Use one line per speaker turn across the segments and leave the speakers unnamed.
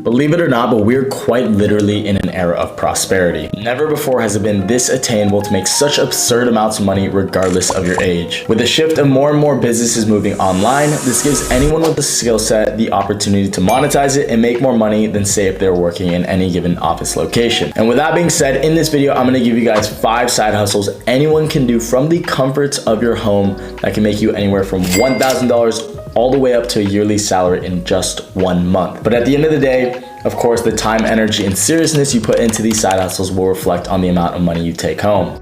Believe it or not, but we're quite literally in an era of prosperity. Never before has it been this attainable to make such absurd amounts of money regardless of your age. With the shift of more and more businesses moving online, this gives anyone with the skill set the opportunity to monetize it and make more money than say if they're working in any given office location. And with that being said, in this video, I'm going to give you guys 5 side hustles anyone can do from the comforts of your home that can make you anywhere from $1,000 all the way up to a yearly salary in just 1 month. But at the end of the day, of course, the time, energy, and seriousness you put into these side hustles will reflect on the amount of money you take home.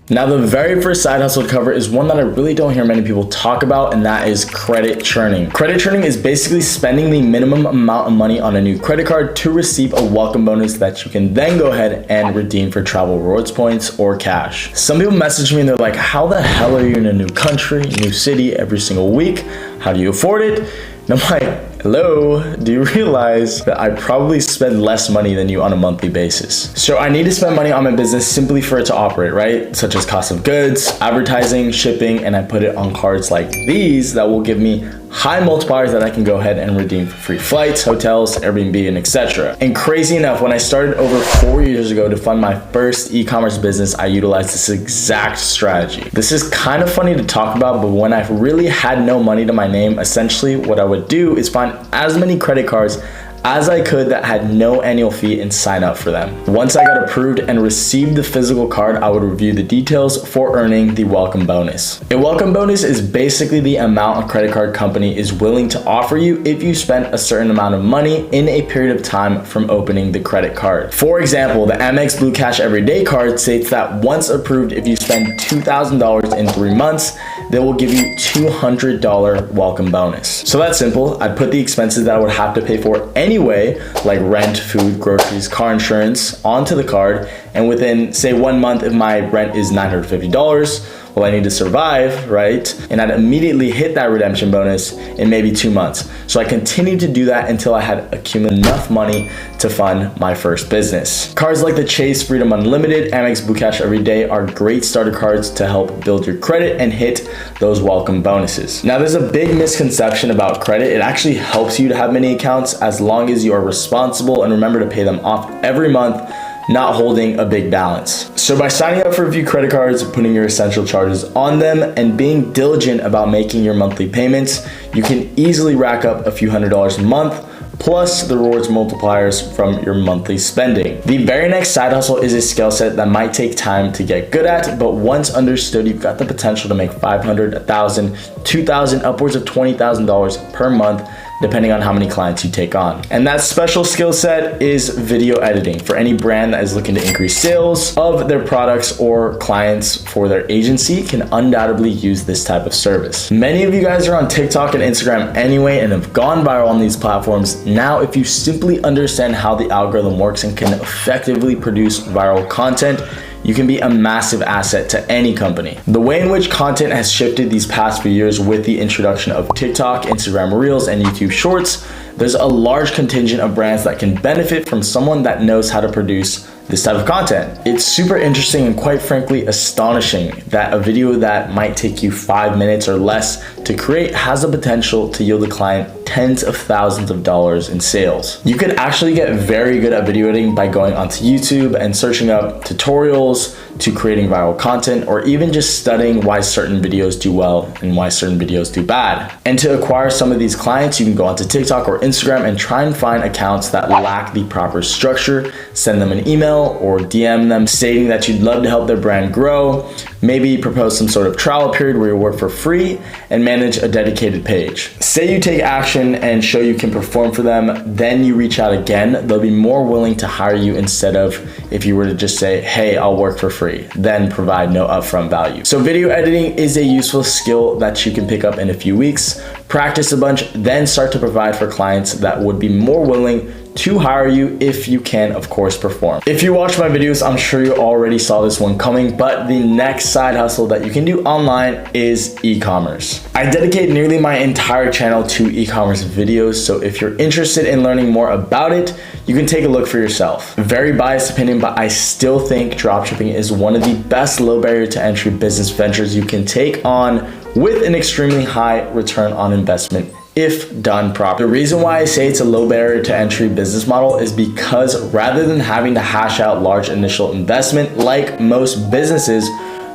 Now, the very first side hustle to cover is one that I really don't hear many people talk about, and that is credit churning. Credit churning is basically spending the minimum amount of money on a new credit card to receive a welcome bonus that you can then go ahead and redeem for travel rewards points or cash. Some people message me and they're like, how the hell are you in a new country, new city every single week? How do you afford it? And I'm like, hello, do you realize that I probably spend less money than you on a monthly basis? So I need to spend money on my business simply for it to operate, right? Such as cost of goods, advertising, shipping, and I put it on cards like these that will give me high multipliers that I can go ahead and redeem for free flights, hotels, Airbnb, and etc. And crazy enough, when I started over 4 years ago to fund my first e-commerce business, I utilized this exact strategy. This is kind of funny to talk about, but when I really had no money to my name, essentially what I would do is find as many credit cards as I could that had no annual fee and sign up for them. Once I got approved and received the physical card, I would review the details for earning the welcome bonus. A welcome bonus is basically the amount a credit card company is willing to offer you if you spend a certain amount of money in a period of time from opening the credit card. For example, the Amex Blue Cash Everyday card states that once approved, if you spend $2,000 in 3 months, they will give you $200 welcome bonus. So that's simple. I put the expenses that I would have to pay for anyway, like rent, food, groceries, car insurance, onto the card. And within, say, 1 month, if my rent is $950, well, I need to survive, right? And I'd immediately hit that redemption bonus in maybe 2 months. So I continued to do that until I had accumulated enough money to fund my first business. Cards like the Chase Freedom Unlimited, Amex Blue Cash Everyday are great starter cards to help build your credit and hit those welcome bonuses. Now, there's a big misconception about credit. It actually helps you to have many accounts as long as you are responsible and remember to pay them off every month, not holding a big balance. So by signing up for a few credit cards, putting your essential charges on them, and being diligent about making your monthly payments, you can easily rack up a few $100s a month, plus the rewards multipliers from your monthly spending. The very next side hustle is a skill set that might take time to get good at, but once understood, you've got the potential to make $500, $1,000, $2,000, upwards of $20,000 per month, depending on how many clients you take on. And that special skill set is video editing. For any brand that is looking to increase sales of their products or clients for their agency can undoubtedly use this type of service. Many of you guys are on TikTok and Instagram anyway and have gone viral on these platforms. Now, if you simply understand how the algorithm works and can effectively produce viral content, you can be a massive asset to any company. The way in which content has shifted these past few years with the introduction of TikTok, Instagram Reels, and YouTube Shorts, there's a large contingent of brands that can benefit from someone that knows how to produce this type of content. It's super interesting and quite frankly astonishing that a video that might take you 5 minutes or less to create has the potential to yield a client tens of thousands of dollars in sales. You could actually get very good at video editing by going onto YouTube and searching up tutorials to creating viral content, or even just studying why certain videos do well and why certain videos do bad. And to acquire some of these clients, you can go onto TikTok or Instagram and try and find accounts that lack the proper structure, send them an email or DM them stating that you'd love to help their brand grow, maybe propose some sort of trial period where you work for free and manage a dedicated page. Say you take action and show you can perform for them, then you reach out again, they'll be more willing to hire you instead of if you were to just say, hey, I'll work for free, then provide no upfront value. So video editing is a useful skill that you can pick up in a few weeks, practice a bunch, then start to provide for clients that would be more willing to hire you if you can, of course, perform. If you watch my videos, I'm sure you already saw this one coming, but the next side hustle that you can do online is e-commerce. I dedicate nearly my entire channel to e-commerce videos, so if you're interested in learning more about it, you can take a look for yourself. Very biased opinion, but I still think dropshipping is one of the best low barrier to entry business ventures you can take on with an extremely high return on investment if done properly. The reason why I say it's a low barrier to entry business model is because rather than having to hash out large initial investment like most businesses,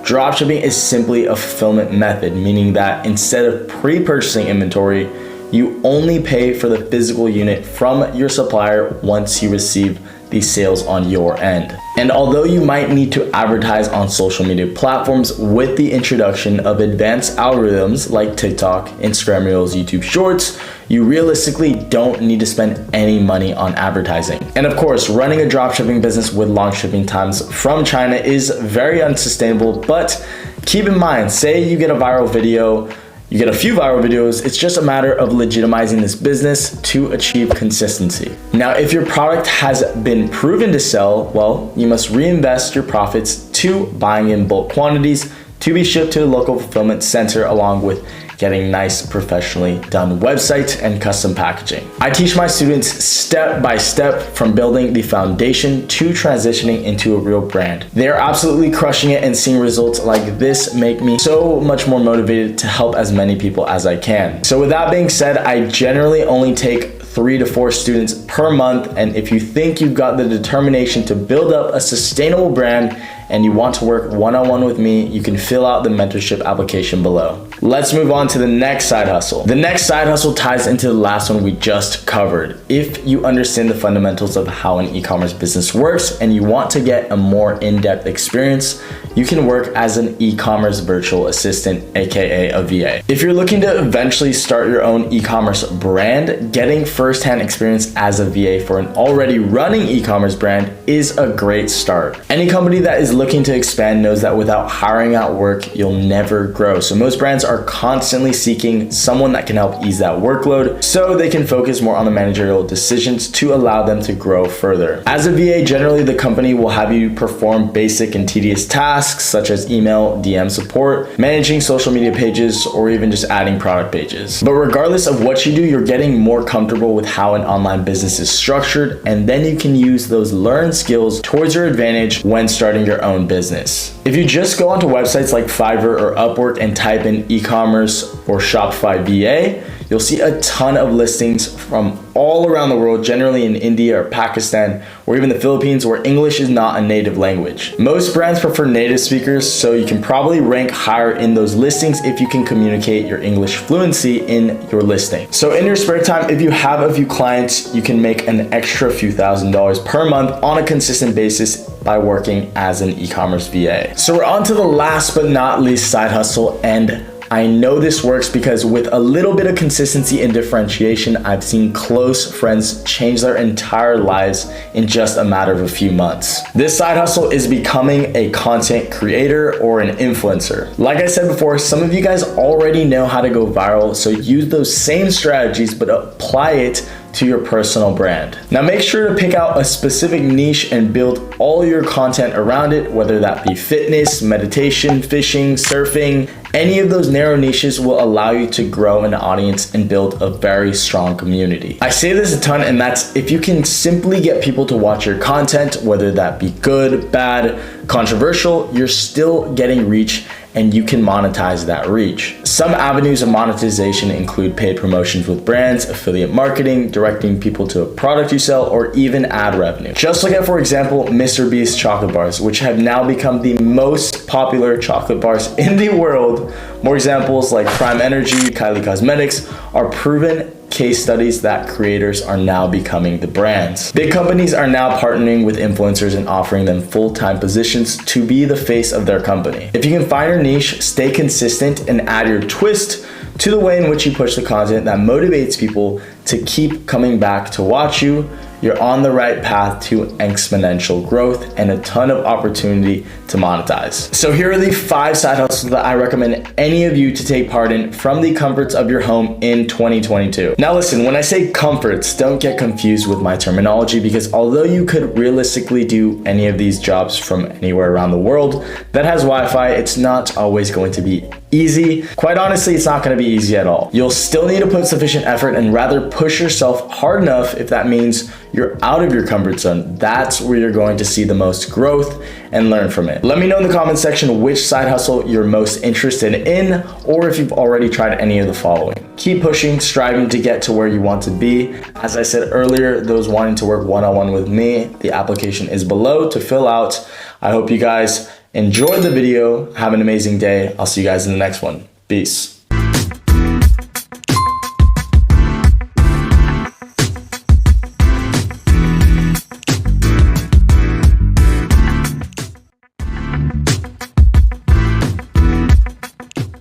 dropshipping is simply a fulfillment method, meaning that instead of pre-purchasing inventory, you only pay for the physical unit from your supplier once you receive the sales on your end. And although you might need to advertise on social media platforms with the introduction of advanced algorithms like TikTok, Instagram Reels, YouTube Shorts, you realistically don't need to spend any money on advertising. And of course, running a dropshipping business with long shipping times from China is very unsustainable, but keep in mind, say you get a viral video, you get a few viral videos, it's just a matter of legitimizing this business to achieve consistency. Now, if your product has been proven to sell, well, you must reinvest your profits to buying in bulk quantities to be shipped to the local fulfillment center, along with getting nice professionally done websites and custom packaging. I teach my students step by step from building the foundation to transitioning into a real brand. They're absolutely crushing it, and seeing results like this make me so much more motivated to help as many people as I can. So with that being said, I generally only take 3 to 4 students per month, and if you think you've got the determination to build up a sustainable brand and you want to work one-on-one with me, you can fill out the mentorship application below. Let's move on to the next side hustle. The next side hustle ties into the last one we just covered. If you understand the fundamentals of how an e-commerce business works and you want to get a more in-depth experience, you can work as an e-commerce virtual assistant, aka a VA. If you're looking to eventually start your own e-commerce brand, getting first-hand experience as a VA for an already running e-commerce brand is a great start. Any company that is looking to expand knows that without hiring out work, you'll never grow. So most brands are constantly seeking someone that can help ease that workload so they can focus more on the managerial decisions to allow them to grow further. As a VA, generally the company will have you perform basic and tedious tasks such as email, DM support, managing social media pages, or even just adding product pages. But regardless of what you do, you're getting more comfortable with how an online business is structured, and then you can use those learned skills towards your advantage when starting your own business. If you just go onto websites like Fiverr or Upwork and type in eCommerce or Shopify VA, you'll see a ton of listings from all around the world, generally in India or Pakistan, or even the Philippines, where English is not a native language. Most brands prefer native speakers, so you can probably rank higher in those listings if you can communicate your English fluency in your listing. So in your spare time, if you have a few clients, you can make an extra few $1,000s per month on a consistent basis by working as an e-commerce VA. So we're on to the last but not least side hustle, and I know this works because with a little bit of consistency and differentiation, I've seen close friends change their entire lives in just a matter of a few months. This side hustle is becoming a content creator or an influencer. Like I said before, some of you guys already know how to go viral, so use those same strategies but apply it to your personal brand. Now make sure to pick out a specific niche and build all your content around it, whether that be fitness, meditation, fishing, surfing. Any of those narrow niches will allow you to grow an audience and build a very strong community. I say this a ton, and that's if you can simply get people to watch your content, whether that be good, bad, controversial, you're still getting reach and you can monetize that reach. Some avenues of monetization include paid promotions with brands, affiliate marketing, directing people to a product you sell, or even ad revenue. Just look at, for example, Mr. Beast chocolate bars, which have now become the most popular chocolate bars in the world. More examples like Prime Energy, Kylie Cosmetics are proven case studies that creators are now becoming the brands. Big companies are now partnering with influencers and offering them full-time positions to be the face of their company. If you can find your niche, stay consistent, and add your twist to the way in which you push the content that motivates people to keep coming back to watch you, you're on the right path to exponential growth and a ton of opportunity to monetize. So here are the 5 side hustles that I recommend any of you to take part in from the comforts of your home in 2022. Now listen, when I say comforts, don't get confused with my terminology, because although you could realistically do any of these jobs from anywhere around the world that has Wi-Fi, it's not always going to be easy. Quite honestly, it's not going to be easy at all. You'll still need to put sufficient effort and rather push yourself hard enough if that means you're out of your comfort zone. That's where you're going to see the most growth and learn from it. Let me know in the comment section which side hustle you're most interested in, or if you've already tried any of the following. Keep pushing, striving to get to where you want to be. As I said earlier, those wanting to work one-on-one with me, the application is below to fill out. I hope you guys enjoyed the video. Have an amazing day. I'll see you guys in the next one. Peace.